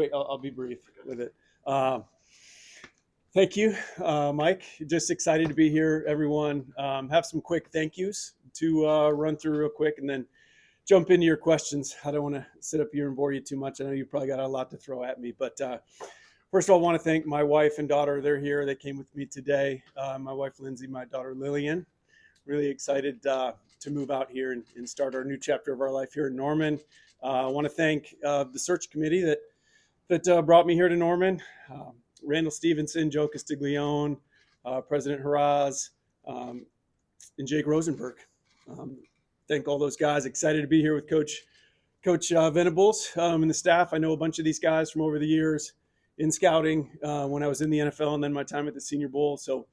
Wait, I'll be brief with it. Thank you, Mike. Just excited to be here, everyone. Have some quick thank yous to run through real quick and then jump into your questions. I don't want to sit up here and bore you too much. I know you probably got a lot to throw at me, but first of all, I want to thank my wife and daughter. They're here. They came with me today. My wife, Lindsay, my daughter, Lillian. Really excited to move out here and start our new chapter of our life here in Norman. I want to thank the search committee that brought me here to Norman. Randall Stevenson, Joe Castiglione, President Haraz, and Jake Rosenberg. Thank all those guys. Excited to be here with Coach Venables and the staff. I know a bunch of these guys from over the years in scouting when I was in the NFL and then my time at the Senior Bowl. So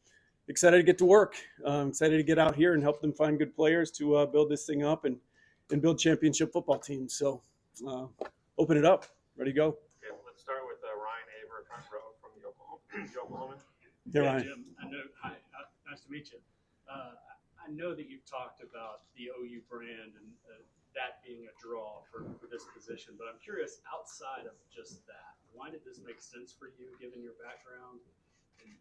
excited to get to work. Excited to get out here and help them find good players to build this thing up and build championship football teams. So open it up. Ready to go. Okay, well, let's start with Ryan Aber, front row from the Oklahoma. Yeah, Ryan. Jim, hi, nice to meet you. I know that you've talked about the OU brand and that being a draw for this position, but I'm curious, outside of just that, why did this make sense for you, given your background and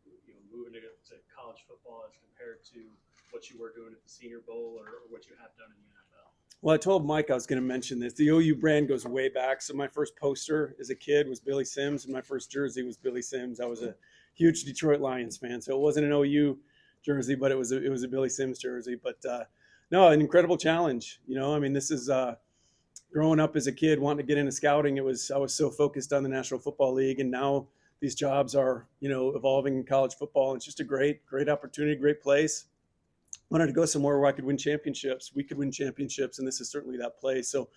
moving to college football as compared to what you were doing at the Senior Bowl or what you have done in the NFL? Well, I told Mike I was going to mention this. The OU brand goes way back. So my first poster as a kid was Billy Sims, and my first jersey was Billy Sims. I was a huge Detroit Lions fan, so it wasn't an OU jersey, but it was a Billy Sims jersey. But no, an incredible challenge. This is growing up as a kid wanting to get into scouting. I was so focused on the National Football League, and now these jobs are evolving in college football. It's just a great opportunity, great place. Wanted to go somewhere where I could win championships. We could win championships, and this is certainly that place. So,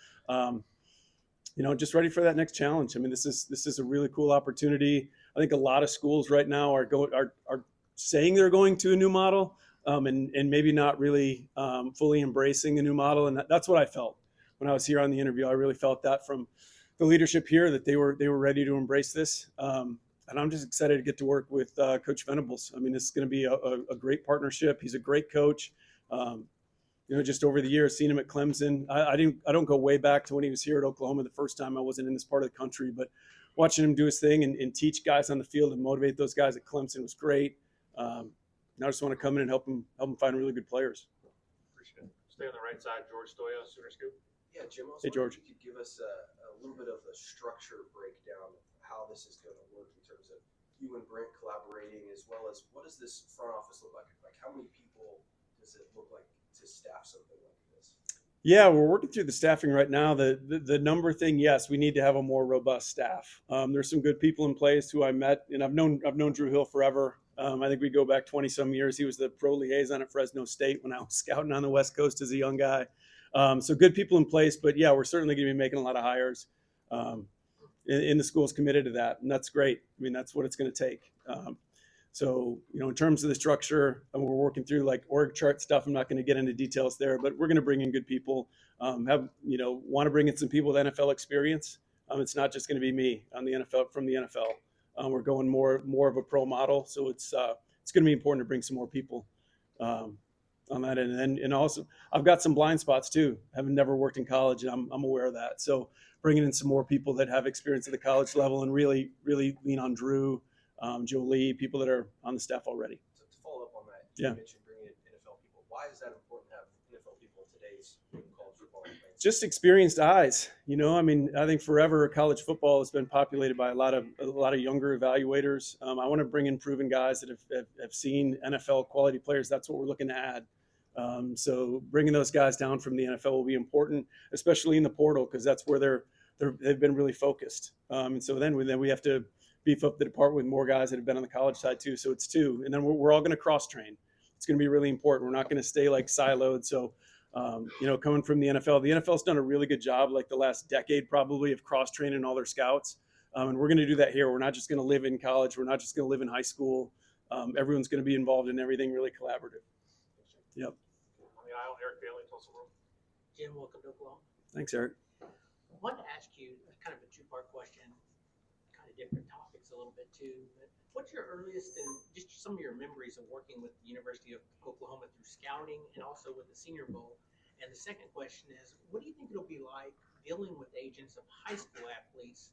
just ready for that next challenge. This is a really cool opportunity. I think a lot of schools right now are saying they're going to a new model, and maybe not really fully embracing a new model. And that's what I felt when I was here on the interview. I really felt that from the leadership here that they were ready to embrace this. And I'm just excited to get to work with Coach Venables. This is going to be a great partnership. He's a great coach. Just over the years, seen him at Clemson. I don't go way back to when he was here at Oklahoma the first time. I wasn't in this part of the country, but watching him do his thing and teach guys on the field and motivate those guys at Clemson was great. Now I just want to come in and help him find really good players. Appreciate it. Stay on the right side, George Stoya, Sooner Scoop. Yeah, Jim, I was Hey, George. if you could give us a little bit of a structure breakdown of how this is going to work in terms of you and Brent collaborating, as well as what does this front office look like? Like, how many people does it look like to staff something like this? Yeah, we're working through the staffing right now. The number thing, yes, we need to have a more robust staff. There's some good people in place who I met, and I've known Drew Hill forever. I think we go back 20 some years. He was the pro liaison at Fresno State when I was scouting on the West Coast as a young guy. So good people in place, but yeah, we're certainly going to be making a lot of hires. And the school's committed to that, and that's great. That's what it's going to take. So, in terms of the structure, we're working through like org chart stuff. I'm not going to get into details there, but we're going to bring in good people. Want to bring in some people with NFL experience. It's not just going to be me on the NFL from the NFL. We're going more of a pro model, so it's going to be important to bring some more people on that end. And also, I've got some blind spots too. Having never worked in college, and I'm aware of that. So bringing in some more people that have experience at the college level and really lean on Drew, Joe Lee, people that are on the staff already. So to follow up on that, Yeah. you mentioned bringing in NFL people. Why is that important to have NFL people in today's college football landscape? Just experienced eyes. I think forever college football has been populated by a lot of younger evaluators. I want to bring in proven guys that have seen NFL quality players. That's what we're looking to add. So bringing those guys down from the NFL will be important, especially in the portal, because that's where they've been really focused. And so then we have to beef up the department with more guys that have been on the college side too. So it's two, and then we're all going to cross train. It's going to be really important. We're not going to stay like siloed. So coming from the NFL's done a really good job, like the last decade probably, of cross training all their scouts. And we're going to do that here. We're not just going to live in college. We're not just going to live in high school. Everyone's going to be involved in everything, really collaborative. Yep. On the aisle, Eric Bailey, Tulsa World. Jim, welcome to Oklahoma. Thanks, Eric. I wanted to ask you kind of a two-part question, kind of different topics a little bit too. But what's your earliest and just some of your memories of working with the University of Oklahoma through scouting and also with the Senior Bowl? And the second question is, what do you think it'll be like dealing with agents of high school athletes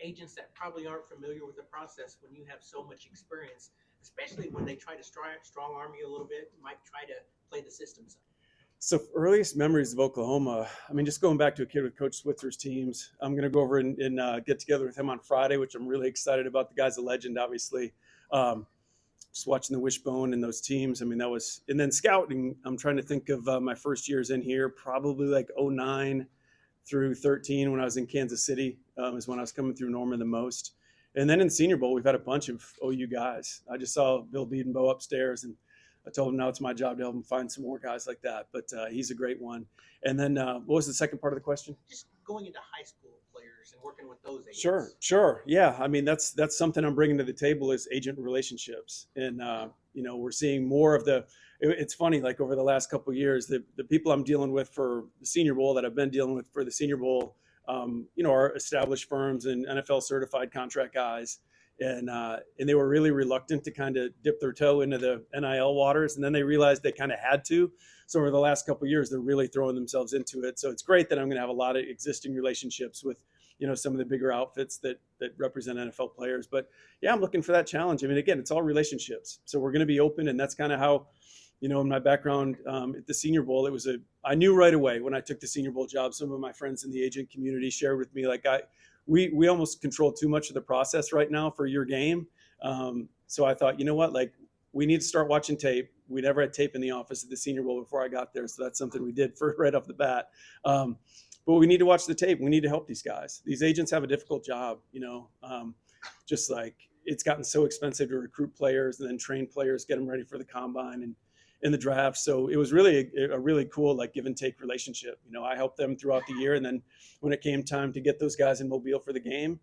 agents that probably aren't familiar with the process when you have so much experience, especially when they try to strong arm you a little bit, might try to play the systems. So earliest memories of Oklahoma, I mean, just going back to a kid with Coach Switzer's teams, I'm going to go over and get together with him on Friday, which I'm really excited about. The guy's a legend, obviously. Just watching the wishbone and those teams. I mean, that was, and then scouting, I'm trying to think of my first years in here, probably like 09 through 13 when I was in Kansas City is when I was coming through Norman the most. And then in Senior Bowl, we've had a bunch of OU guys. I just saw Bill Beedenbow upstairs, and I told him now it's my job to help him find some more guys like that. But he's a great one. And then what was the second part of the question? Just going into high school players and working with those agents. Sure. Yeah. I mean, that's something I'm bringing to the table is agent relationships. And, we're seeing more of it's funny, like over the last couple of years, the people I'm dealing with for the Senior Bowl that I've been dealing with for the Senior Bowl, are established firms and NFL certified contract guys. And they were really reluctant to kind of dip their toe into the NIL waters. And then they realized they kind of had to. So over the last couple of years, they're really throwing themselves into it. So it's great that I'm going to have a lot of existing relationships with, some of the bigger outfits that represent NFL players. But yeah, I'm looking for that challenge. I mean, again, it's all relationships. So we're going to be open. And that's kind of how, in my background at the Senior Bowl, I knew right away when I took the Senior Bowl job, some of my friends in the agent community shared with me, like, we almost control too much of the process right now for your game. So I thought, you know what, like, we need to start watching tape. We never had tape in the office at the Senior Bowl before I got there. So that's something we did right off the bat. But we need to watch the tape. We need to help these guys. These agents have a difficult job, just like it's gotten so expensive to recruit players and then train players, get them ready for the combine and in the draft. So it was really a really cool, like, give and take relationship. I helped them throughout the year. And then when it came time to get those guys in Mobile for the game,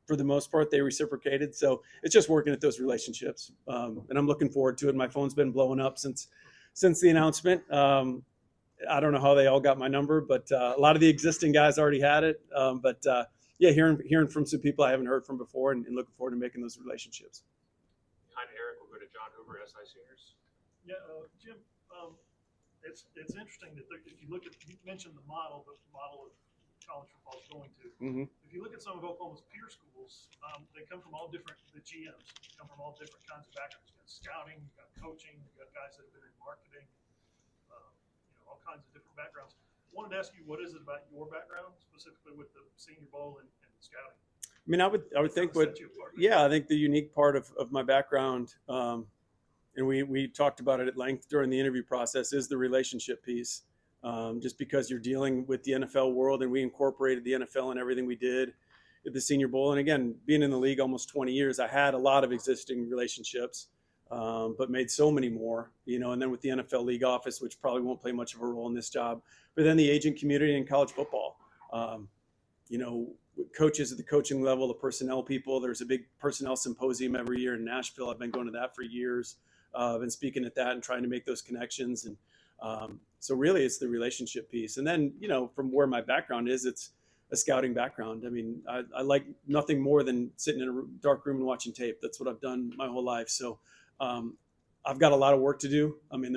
for the most part, they reciprocated. So it's just working at those relationships. And I'm looking forward to it. My phone's been blowing up since the announcement. I don't know how they all got my number, but a lot of the existing guys already had it. Yeah, hearing from some people I haven't heard from before and looking forward to making those relationships. Behind Eric, we'll go to John Hoover, SI Sooners. Yeah, Jim, it's interesting that if you look at, you mentioned the model of college football is going to. Mm-hmm. If you look at some of Oklahoma's peer schools, they come from all different, the GMs come from all different kinds of backgrounds. You've got scouting, you've got coaching, you've got guys that have been in marketing, all kinds of different backgrounds. I wanted to ask you, what is it about your background, specifically with the Senior Bowl and scouting? I mean, I would think I think the unique part of my background, and we talked about it at length during the interview process, is the relationship piece. Just because you're dealing with the NFL world, and we incorporated the NFL in everything we did at the Senior Bowl. And again, being in the league almost 20 years, I had a lot of existing relationships, but made so many more, and then with the NFL league office, which probably won't play much of a role in this job, but then the agent community in college football, coaches at the coaching level, the personnel people. There's a big personnel symposium every year in Nashville. I've been going to that for years. I've been speaking at that and trying to make those connections. And so really it's the relationship piece. And then, from where my background is, it's a scouting background. I mean, I like nothing more than sitting in a dark room and watching tape. That's what I've done my whole life. So I've got a lot of work to do. I mean,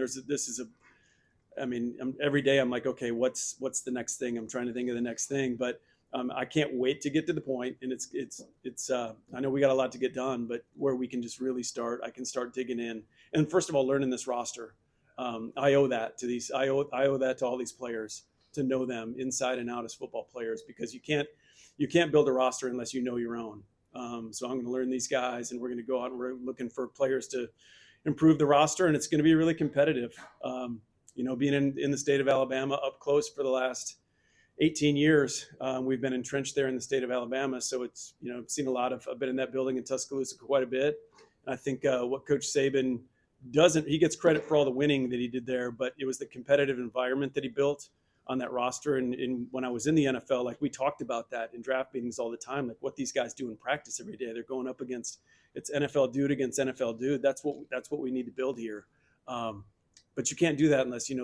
every day I'm like, okay, what's the next thing? I'm trying to think of the next thing, but I can't wait to get to the point. And it's I know we got a lot to get done, but where we can just really start, I can start digging in. And first of all, learning this roster. I owe that to I owe that to all these players, to know them inside and out as football players, because you can't build a roster unless you know your own. So I'm going to learn these guys, and we're going to go out and we're looking for players to improve the roster, and it's going to be really competitive. Being in the state of Alabama up close for the last 18 years, we've been entrenched there in the state of Alabama. So it's, I've seen I've been in that building in Tuscaloosa quite a bit. And I think what Coach Saban he gets credit for all the winning that he did there, but it was the competitive environment that he built on that roster. And when I was in the NFL, like, we talked about that in draft meetings all the time, like what these guys do in practice every day. They're going up against, it's NFL dude against NFL dude. That's what we need to build here. But you can't do that unless you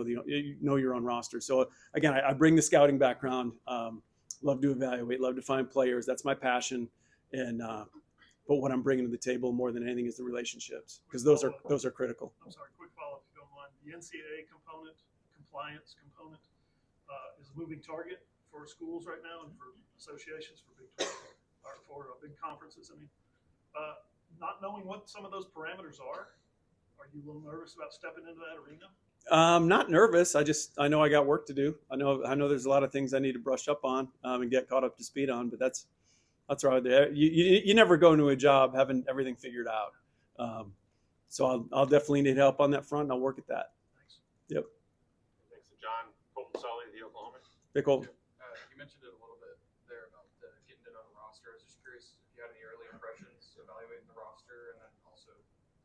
know your own roster. So again, I bring the scouting background. Love to evaluate, love to find players. That's my passion. And but what I'm bringing to the table more than anything is the relationships, because those are critical. I'm sorry, quick follow-up if you don't mind. The NCAA component, compliance component, is a moving target for schools right now and for associations, for Big 12. big conferences. I mean, not knowing what some of those parameters are you a little nervous about stepping into that arena? Not nervous. I know I got work to do. I know there's a lot of things I need to brush up on and get caught up to speed on. But that's right there. You never go into a job having everything figured out. So I'll definitely need help on that front. And I'll work at that. Thanks. Yep. Thanks to John Colton Sully, the Oklahoman. Hey, Colton. You mentioned it a little bit there about getting to know the roster. I was just curious if you had any early impressions evaluating the roster, and then also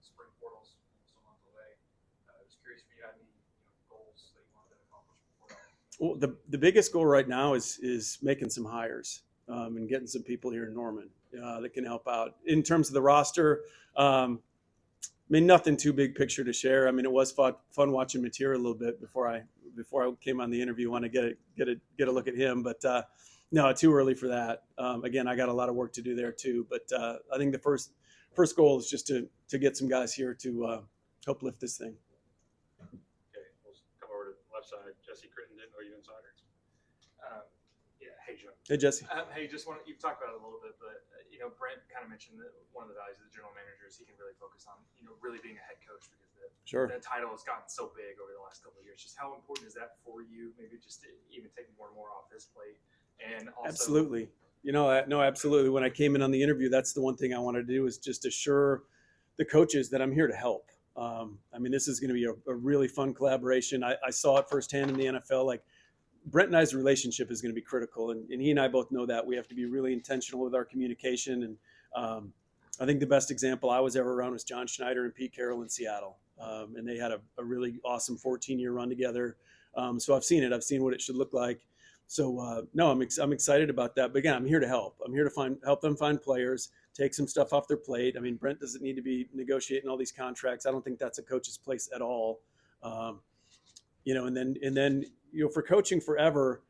spring portals almost a month away. I was curious if you had any goals that you wanted to accomplish before that. Well, the biggest goal right now is making some hires and getting some people here in Norman that can help out in terms of the roster. I mean, nothing too big picture to share. I mean, it was fun watching Mateer a little bit before I came on the interview. Want to get a look at him, but no, too early for that. Again, I got a lot of work to do there too. But I think the first goal is just to get some guys here to help lift this thing. Okay, we'll come over to the left side. Jesse Crittenden, OU Insider. Hey, Joe. Hey, Jesse. Hey, you've talked about it a little bit, but Brent kind of mentioned that one of the values of the general manager is he can really focus on really being a head coach because that title has gotten so big over the last couple of years. Just how important is that for you? Maybe just to even taking more and more off his plate, and also Absolutely. No, absolutely. When I came in on the interview, that's the one thing I wanted to do is just assure the coaches that I'm here to help. I mean, this is going to be a really fun collaboration. I saw it firsthand in the NFL. Like Brent and I's relationship is going to be critical, and he and I both know that we have to be really intentional with our communication. And I think the best example I was ever around was John Schneider and Pete Carroll in Seattle, and they had a really awesome 14-year run together. So I've seen it. I've seen what it should look like. So no, I'm excited about that. But again, I'm here to help. I'm here to help them find players, take some stuff off their plate. I mean, Brent doesn't need to be negotiating all these contracts. I don't think that's a coach's place at all. And then for coaching forever,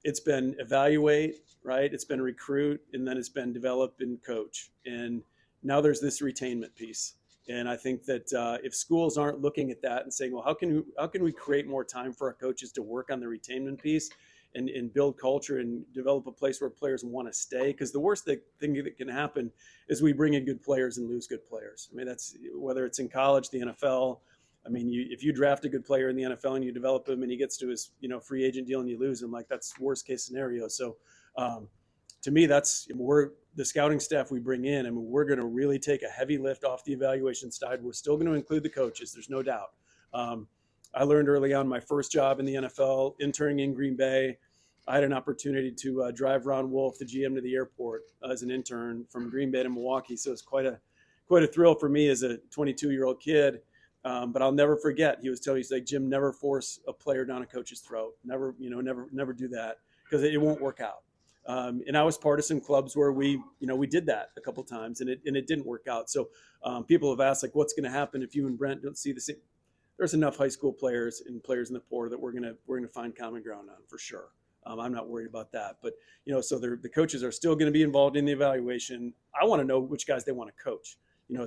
it's been evaluate, right? It's been recruit, and then it's been develop and coach. And now there's this retainment piece. And I think that if schools aren't looking at that and saying, well, how can we create more time for our coaches to work on the retainment piece and build culture and develop a place where players want to stay? Because the worst thing that can happen is we bring in good players and lose good players. I mean, that's whether it's in college, the NFL. I mean, if you draft a good player in the NFL and you develop him and he gets to his free agent deal and you lose him, like that's worst case scenario. So to me, we're the scouting staff we bring in. I mean, we're going to really take a heavy lift off the evaluation side. We're still going to include the coaches. There's no doubt. I learned early on my first job in the NFL, interning in Green Bay. I had an opportunity to drive Ron Wolf, the GM, to the airport as an intern from Green Bay to Milwaukee. So it's quite a thrill for me as a 22-year-old kid. But I'll never forget. He was telling me, he's like, Jim, never force a player down a coach's throat. Never do that because it won't work out. And I was part of some clubs where we did that a couple times and it didn't work out. So people have asked, like, what's going to happen if you and Brent don't see the same? There's enough high school players and players in the portal that we're gonna find common ground on for sure. I'm not worried about that. But so the coaches are still going to be involved in the evaluation. I want to know which guys they want to coach.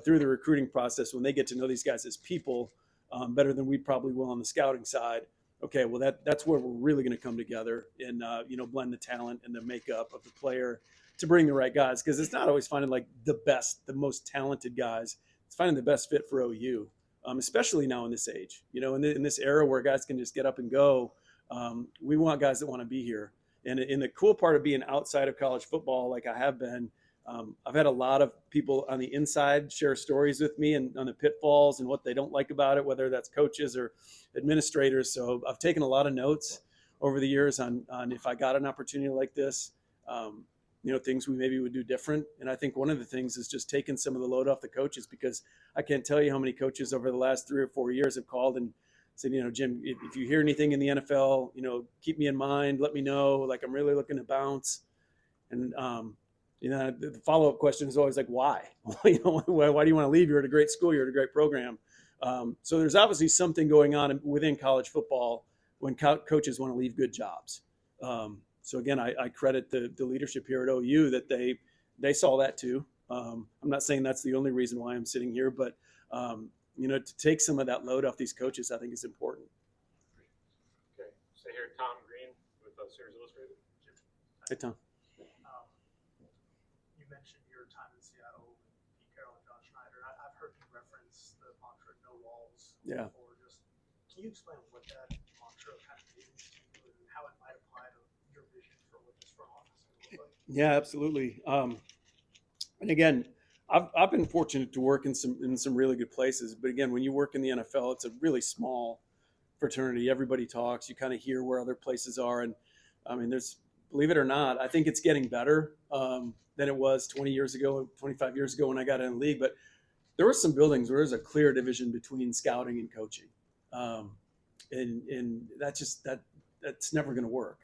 Through the recruiting process, when they get to know these guys as people better than we probably will on the scouting side. Okay, well that's where we're really going to come together and blend the talent and the makeup of the player to bring the right guys, because it's not always finding like the most talented guys. It's finding the best fit for OU, especially now in this age. In this era where guys can just get up and go. We want guys that want to be here. And the cool part of being outside of college football, like I have been. I've had a lot of people on the inside share stories with me and on the pitfalls and what they don't like about it, whether that's coaches or administrators. So I've taken a lot of notes over the years on if I got an opportunity like this, things we maybe would do different. And I think one of the things is just taking some of the load off the coaches, because I can't tell you how many coaches over the last 3 or 4 years have called and said, Jim, if you hear anything in the NFL, keep me in mind, let me know. Like, I'm really looking to bounce. And, the follow-up question is always like, why? Why do you want to leave? You're at a great school. You're at a great program. So there's obviously something going on within college football when coaches want to leave good jobs. So again, I credit the leadership here at OU that they saw that too. I'm not saying that's the only reason why I'm sitting here, but to take some of that load off these coaches, I think is important. Okay, stay here, Tom Green with Sooners Illustrated. Hey, Tom. You mentioned your time in Seattle with Pete Carroll and John Schneider. I've heard you reference the mantra "no walls" Yeah. before. Just can you explain what that mantra kind of means to you and how it might apply to your vision for what this front office is going to look like? Yeah, absolutely. And again, I've been fortunate to work in some really good places. But again, when you work in the NFL, it's a really small fraternity. Everybody talks. You kind of hear where other places are, and I mean, believe it or not, I think it's getting better than it was 20 years ago, 25 years ago when I got in the league. But there were some buildings where there's a clear division between scouting and coaching, and that's never going to work.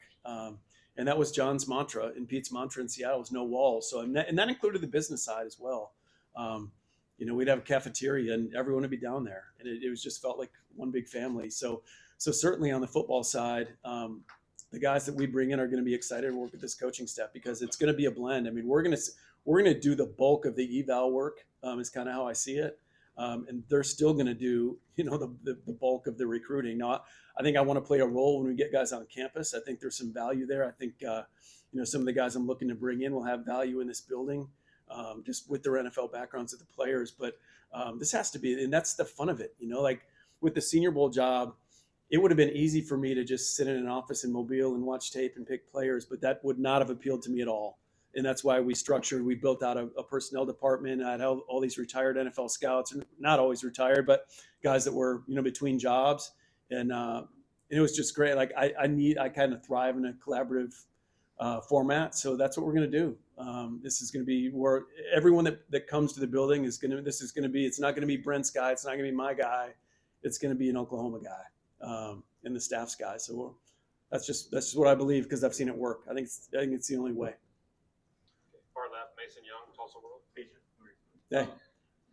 And that was John's mantra and Pete's mantra in Seattle was no walls. So and that included the business side as well. We'd have a cafeteria and everyone would be down there, and it was just felt like one big family. So certainly on the football side, the guys that we bring in are going to be excited to work with this coaching staff because it's going to be a blend. I mean, we're going to do the bulk of the eval work is kind of how I see it. And they're still going to do, the bulk of the recruiting. Now, I think I want to play a role when we get guys on campus. I think there's some value there. I think, some of the guys I'm looking to bring in will have value in this building, just with their NFL backgrounds of the players. But this has to be, and that's the fun of it. Like with the Senior Bowl job, it would have been easy for me to just sit in an office in Mobile and watch tape and pick players, but that would not have appealed to me at all. And that's why we built out a personnel department. I had all these retired NFL scouts, not always retired, but guys that were, between jobs. And it was just great. Like I kind of thrive in a collaborative format. So that's what we're going to do. This is going to be where everyone that comes to the building it's not going to be Brent's guy. It's not going to be my guy. It's going to be an Oklahoma guy and the staff's guy. So that's just what I believe because I've seen it work. I think it's the only way. Far left, Mason Young, Tulsa World. Hey.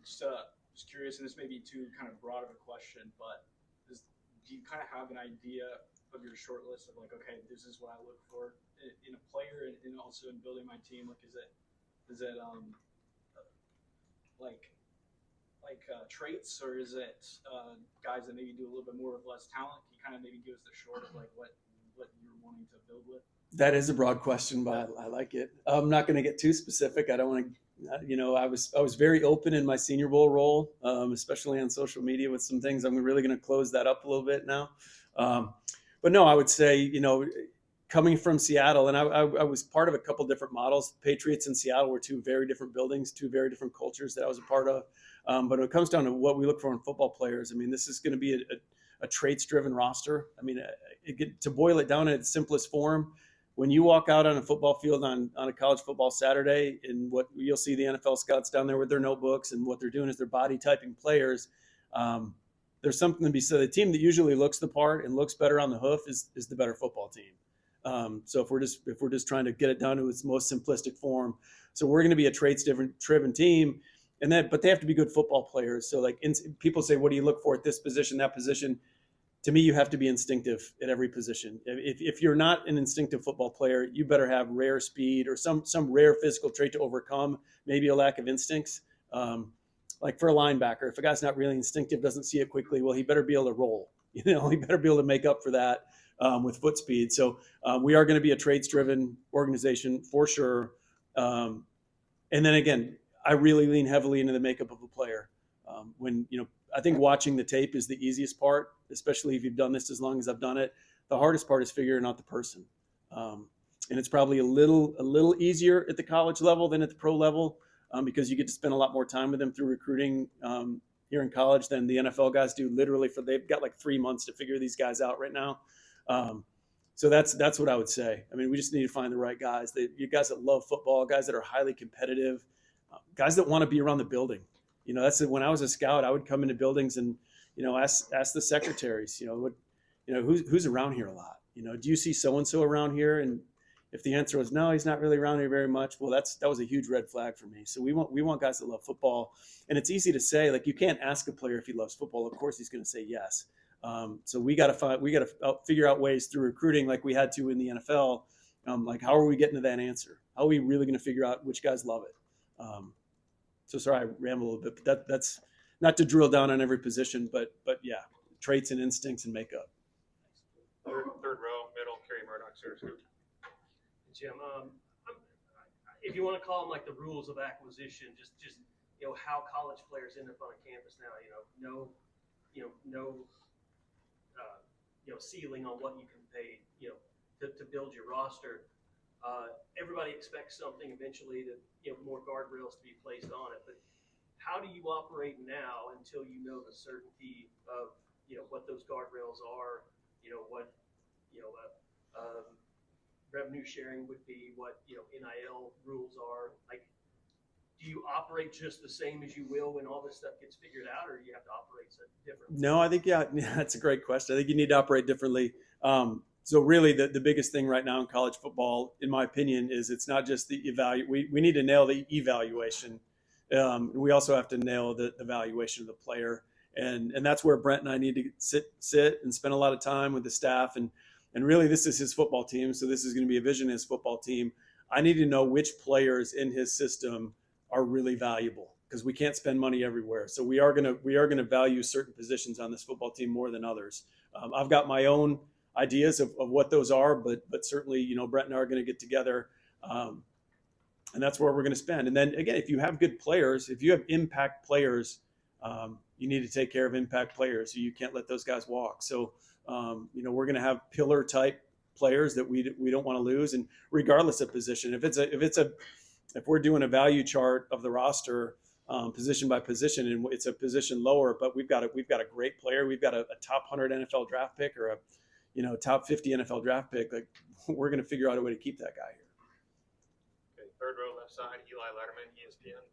Just curious, and this may be too kind of broad of a question, but do you kind of have an idea of your short list of like, okay, this is what I look for in a player and also in building my team? Like, is it traits, or is it guys that maybe do a little bit more with less talent? Can you kind of maybe give us the short of like what you're wanting to build with? That is a broad question, but I like it. I'm not going to get too specific. I don't want to, I was very open in my Senior Bowl role, especially on social media with some things. I'm really going to close that up a little bit now. But no, I would say, coming from Seattle, and I was part of a couple different models. Patriots and Seattle were two very different buildings, two very different cultures that I was a part of. But when it comes down to what we look for in football players, I mean, this is going to be a traits-driven roster. I mean, to boil it down in its simplest form, when you walk out on a football field on a college football Saturday, and what you'll see the NFL scouts down there with their notebooks, and what they're doing is they're body typing players. There's something to be said. The team that usually looks the part and looks better on the hoof is the better football team. So if we're just trying to get it down to its most simplistic form, so we're going to be a traits-driven team, but they have to be good football players. So like people say, what do you look for at this position, that position? To me, you have to be instinctive at every position. If you're not an instinctive football player, you better have rare speed or some rare physical trait to overcome, maybe a lack of instincts. Like for a linebacker, if a guy's not really instinctive, doesn't see it quickly, well, he better be able to roll. He better be able to make up for that with foot speed. So we are going to be a traits-driven organization for sure. And then again, I really lean heavily into the makeup of a player. I think watching the tape is the easiest part, especially if you've done this as long as I've done it. The hardest part is figuring out the person. And it's probably a little easier at the college level than at the pro level because you get to spend a lot more time with them through recruiting here in college than the NFL guys do. Literally, they've got like 3 months to figure these guys out right now. So that's what I would say. I mean, we just need to find the right guys. You guys that love football, guys that are highly competitive, guys that want to be around the building. That's when I was a scout, I would come into buildings and, ask the secretaries, who's around here a lot? Do you see so-and-so around here? And if the answer was no, he's not really around here very much. Well, that was a huge red flag for me. So we want guys that love football, and it's easy to say, like, you can't ask a player if he loves football. Of course, he's going to say yes. So we got to figure out ways through recruiting, like we had to in the NFL. Like, how are we getting to that answer? How are we really going to figure out which guys love it? So sorry, I ramble a little bit, but that's not to drill down on every position, but yeah, traits and instincts and makeup. Third row, middle, Kerry Murdoch, Sooners Scoop. Jim, if you want to call them like the rules of acquisition, just how college players end up on a campus now. No ceiling on what you can pay. To build your roster. Everybody expects something eventually to more guardrails to be placed on it, but how do you operate now until you know the certainty of what those guardrails are, what revenue sharing would be, what NIL rules are? Like, do you operate just the same as you will when all this stuff gets figured out, or do you have to operate differently? No, I think that's a great question. I think you need to operate differently. So really, the biggest thing right now in college football, in my opinion, is it's not just the we need to nail the evaluation. We also have to nail the evaluation of the player, and that's where Brent and I need to sit and spend a lot of time with the staff. And really, this is his football team, so this is going to be a vision of his football team. I need to know which players in his system are really valuable, because we can't spend money everywhere. So we are gonna value certain positions on this football team more than others. I've got my own ideas of what those are, but certainly, Brent and I are going to get together, and that's where we're going to spend. And then again, if you have good players, if you have impact players, you need to take care of impact players. So you can't let those guys walk. So we're going to have pillar type players that we don't want to lose, and regardless of position, if we're doing a value chart of the roster, position by position, and it's a position lower, but we've got a great player, we've got a top 100 NFL draft pick, or a top 50 NFL draft pick, like, we're going to figure out a way to keep that guy here. Okay, third row left side, Eli Letterman, ESPN.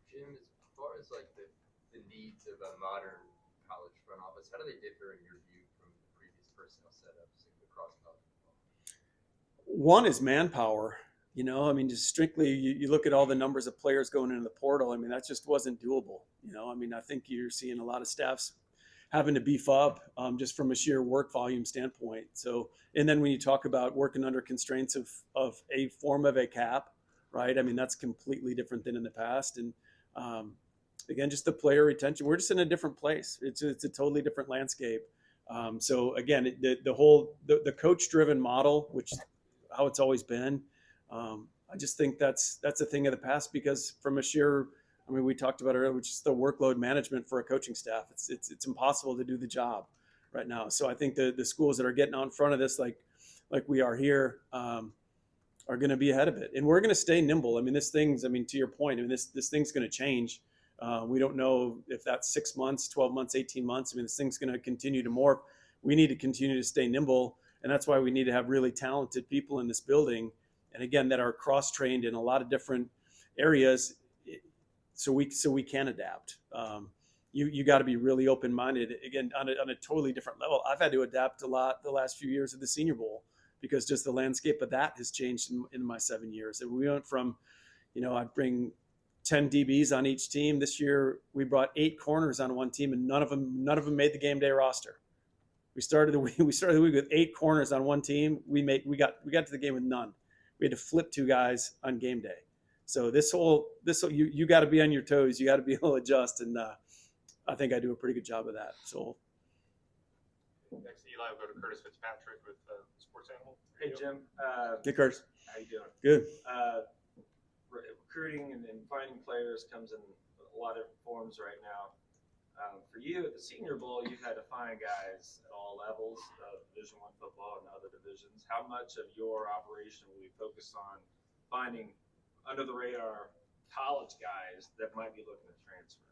Jim, as far as like the needs of a modern college front office, how do they differ in your view from the previous personnel setups across college football? One is manpower. Just strictly, you look at all the numbers of players going into the portal. That just wasn't doable. I think you're seeing a lot of staffs having to beef up just from a sheer work volume standpoint. So, and then when you talk about working under constraints of a form of a cap, right? That's completely different than in the past. And again, just the player retention, we're just in a different place. It's a totally different landscape. So again, the coach-driven model, which is how it's always been, I just think that's a thing of the past, because from a sheer, we talked about it earlier, which is the workload management for a coaching staff. It's impossible to do the job right now. So I think the schools that are getting out in front of this, like we are here, are going to be ahead of it, and we're going to stay nimble. This thing's, to your point, this thing's going to change. We don't know if that's 6 months, 12 months, 18 months. This thing's going to continue to morph. We need to continue to stay nimble, and that's why we need to have really talented people in this building, and again, that are cross-trained in a lot of different areas, so we can adapt. You got to be really open-minded, again, on a totally different level. I've had to adapt a lot the last few years of the Senior Bowl, because just the landscape of that has changed in my 7 years. And we went from, I'd bring 10 DBs on each team. This year we brought 8 corners on one team, and none of them made the game day roster. We started the week with 8 corners on one team. We got to the game with none. We had to flip 2 guys on game day. So you got to be on your toes. You got to be able to adjust, and I think I do a pretty good job of that. So Next to Eli, we'll go to Curtis Fitzpatrick with Sports Animal. Hey, Jim. Hey, Curtis. How you doing? Good. Recruiting and finding players comes in a lot of forms right now. For you at the Senior Bowl, you've had to find guys at all levels of Division I football and other divisions. How much of your operation will be focused on finding under the radar college guys that might be looking to transfer?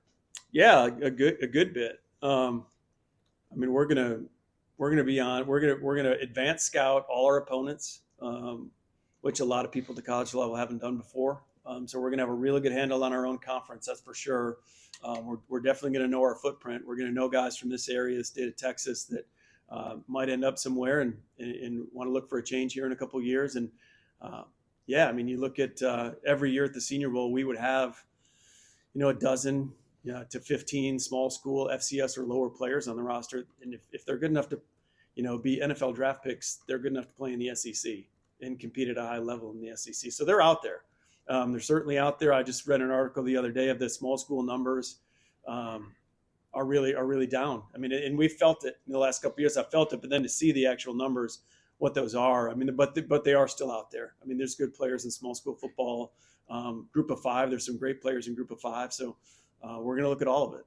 Yeah, a good bit. We're gonna advance scout all our opponents, which a lot of people at the college level haven't done before. So we're gonna have a really good handle on our own conference, that's for sure. We're definitely gonna know our footprint. We're gonna know guys from this area, the state of Texas, that might end up somewhere and want to look for a change here in a couple of years. And you look at every year at the Senior Bowl, we would have, a dozen to 15 small school FCS or lower players on the roster. And if they're good enough to, be NFL draft picks, they're good enough to play in the SEC and compete at a high level in the SEC. So they're out there. They're certainly out there. I just read an article the other day of the small school numbers are really down. And we felt it in the last couple of years. I felt it, but then to see the actual numbers, what those are, but they are still out there. There's good players in small school football. Group of 5. There's some great players in Group of 5, so we're going to look at all of it.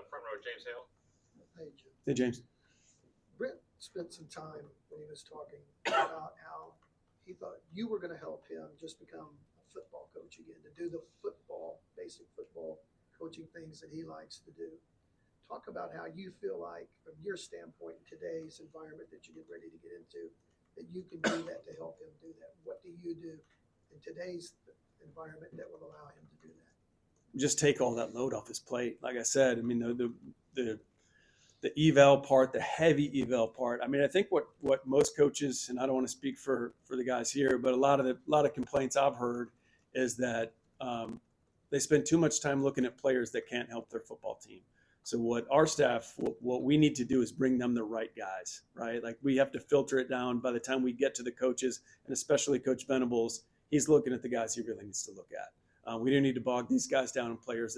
Front row, James Hale. Hey, Jim. Hey, James. Brent spent some time when he was talking about how he thought you were going to help him just become a football coach again, to do the basic football coaching things that he likes to do. Talk about how you feel like, from your standpoint, in today's environment that you get ready to get into, that you can do that to help him do that. What do you do in today's environment that will allow him to do that? Just take all that load off his plate. Like I said, I mean, the eval part, the heavy eval part. I mean, I think what most coaches, and I don't want to speak for the guys here, but a lot of complaints I've heard is that they spend too much time looking at players that can't help their football team. So what our staff, what we need to do is bring them the right guys, right? Like, we have to filter it down. By the time we get to the coaches, and especially Coach Venables, he's looking at the guys he really needs to look at. We don't need to bog these guys down in players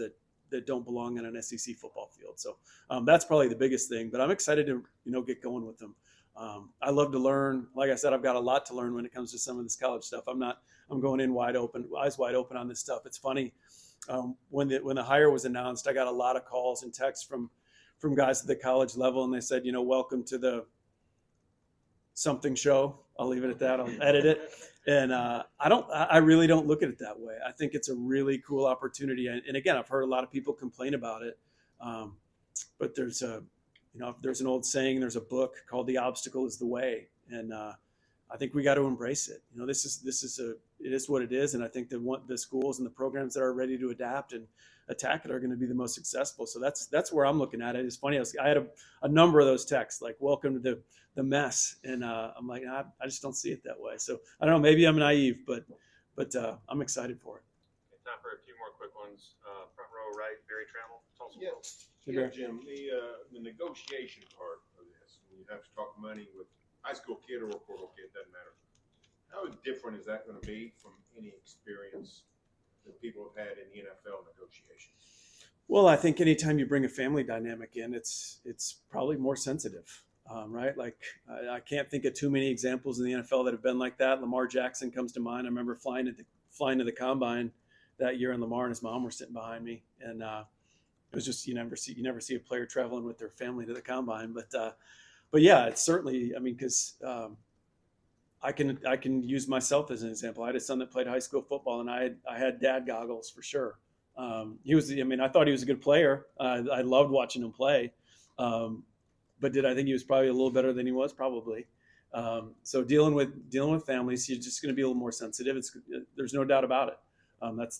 that don't belong in an SEC football field. So that's probably the biggest thing. But I'm excited to get going with them. I love to learn. Like I said, I've got a lot to learn when it comes to some of this college stuff. I'm going in eyes wide open on this stuff. It's funny. When the hire was announced, I got a lot of calls and texts from guys at the college level, and they said, welcome to the something show. I'll leave it at that. I'll edit it. And I really don't look at it that way. I think it's a really cool opportunity. And again, I've heard a lot of people complain about it. But there's an old saying, there's a book called "The Obstacle Is the Way." And I think we got to embrace it. It is what it is. And I think the schools and the programs that are ready to adapt and attack it are going to be the most successful. So that's where I'm looking at it. It's funny. I had a number of those texts, like, welcome to the mess. And I'm like, I just don't see it that way. So I don't know, maybe I'm naive, but I'm excited for it. Okay, time for a few more quick ones. Front row, right, Barry Trammell, Tulsa. Yeah, Jim, the negotiation part of this, when you have to talk money with high school kid or a portal kid, doesn't matter. How different is that going to be from any experience that people have had in the NFL negotiations? Well, I think anytime you bring a family dynamic in, it's probably more sensitive, right? Like, I can't think of too many examples in the NFL that have been like that. Lamar Jackson comes to mind. I remember flying to the combine that year, and Lamar and his mom were sitting behind me, and it was just you never see a player traveling with their family to the combine, but yeah, it's certainly. I mean, because I can use myself as an example. I had a son that played high school football, and I had dad goggles for sure. I thought he was a good player. I loved watching him play, but did I think he was probably a little better than he was? Probably. So dealing with families, you're just going to be a little more sensitive. There's no doubt about it.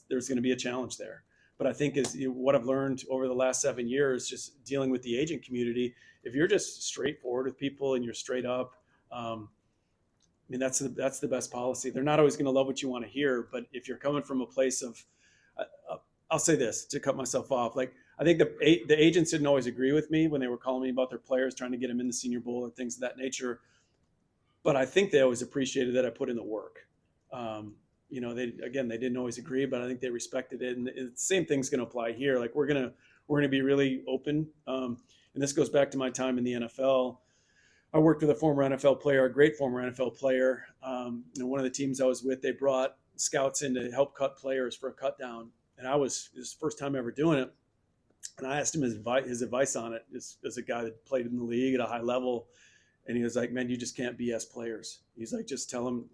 There's going to be a challenge there. But I think what I've learned over the last 7 years, just dealing with the agent community, if you're just straightforward with people and you're straight up, that's the best policy. They're not always going to love what you want to hear, but if you're coming from a place of, I'll say this to cut myself off. Like, I think the agents didn't always agree with me when they were calling me about their players, trying to get them in the Senior Bowl or things of that nature. But I think they always appreciated that I put in the work. They didn't always agree, but I think they respected it. And the same thing's going to apply here. Like, we're going to be really open. And this goes back to my time in the NFL. I worked with a former NFL player, a great former NFL player. One of the teams I was with, they brought scouts in to help cut players for a cut down. And it was the first time ever doing it. And I asked him his advice on it as a guy that played in the league at a high level. And he was like, man, you just can't BS players. He's like, just tell them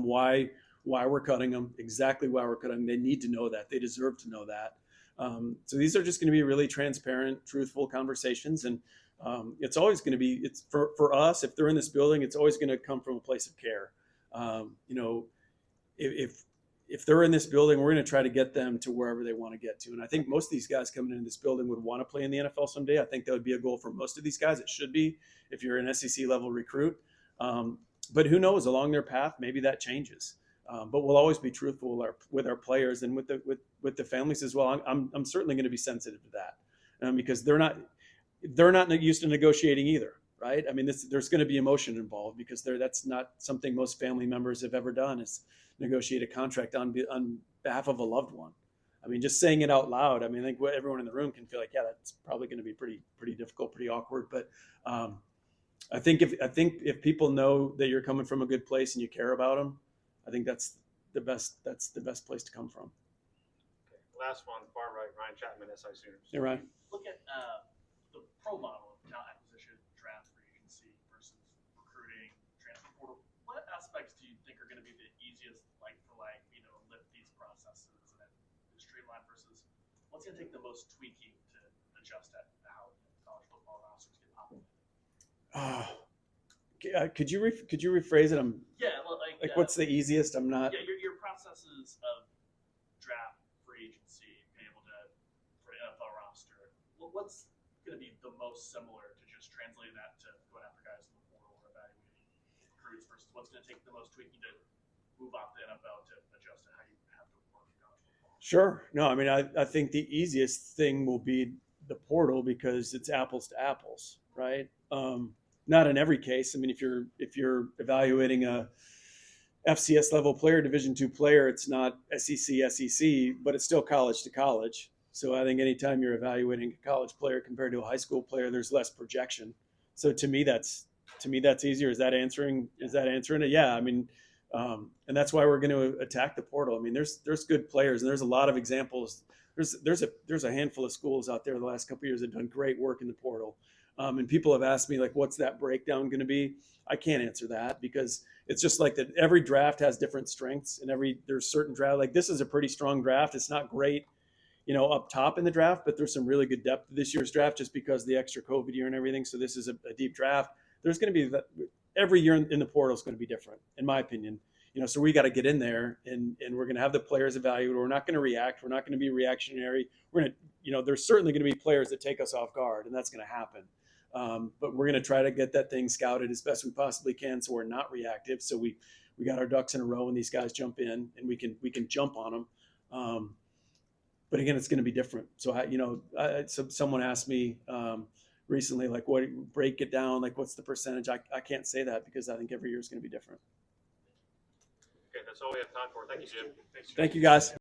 why we're cutting them, exactly why we're cutting them. They need to know that. They deserve to know that. So these are just going to be really transparent, truthful conversations. And it's always going to be, it's for us, if they're in this building, it's always going to come from a place of care. If they're in this building, we're going to try to get them to wherever they want to get to. And I think most of these guys coming into this building would want to play in the NFL someday. I think that would be a goal for most of these guys. It should be if you're an SEC level recruit. But who knows, along their path, maybe that changes. But we'll always be truthful with our players and with the families as well. I'm certainly going to be sensitive to that because they're not used to negotiating either, right? I mean, there's going to be emotion involved because that's not something most family members have ever done, is negotiate a contract on behalf of a loved one. I mean, just saying it out loud. I mean, I think everyone in the room can feel like, yeah, that's probably going to be pretty difficult, pretty awkward. But I think if people know that you're coming from a good place and you care about them, I think that's that's the best place to come from. Okay. Last one, far right, Ryan Chapman, SI Sooners. Hey, Ryan. Look at the pro model of talent acquisition, draft, free agency versus recruiting, transfer portal. What aspects do you think are going to be the easiest, like for like, lift these processes and then streamline versus what's going to take the most tweaking to adjust at how college football rosters get populated? Could you rephrase it? Yeah, well, like what's the easiest? I'm not. Yeah, your processes of draft, free agency, being able to for an NFL roster. What's going to be the most similar to just translating that to going after guys in the portal or evaluating recruits versus what's going to take the most tweaking to move off the NFL to adjust to how you have to work in college football? Sure. No, I mean, I think the easiest thing will be the portal because it's apples to apples, right? Not in every case. I mean, if you're evaluating a FCS level player, Division II player, it's not SEC, but it's still college to college. So I think anytime you're evaluating a college player compared to a high school player, there's less projection. So to me, that's easier. Is that answering it? Yeah. I mean, and that's why we're going to attack the portal. I mean, there's good players, and there's a lot of examples. There's a handful of schools out there the last couple of years that have done great work in the portal. And people have asked me, like, what's that breakdown going to be? I can't answer that because it's just like that. Every draft has different strengths, and there's certain draft. Like this is a pretty strong draft. It's not great, up top in the draft, but there's some really good depth to this year's draft just because of the extra COVID year and everything. So this is a deep draft. There's going to be every year in the portal is going to be different, in my opinion. So we got to get in there and we're going to have the players evaluated. We're not going to react. We're not going to be reactionary. We're going to, there's certainly going to be players that take us off guard, and that's going to happen. But we're going to try to get that thing scouted as best we possibly can, so we're not reactive. So we got our ducks in a row, and these guys jump in, and we can jump on them. But again, it's going to be different. So so someone asked me recently, like, what break it down? Like, what's the percentage? I can't say that because I think every year is going to be different. Okay, that's all we have time for. Thank you, Jim. Thank you, guys.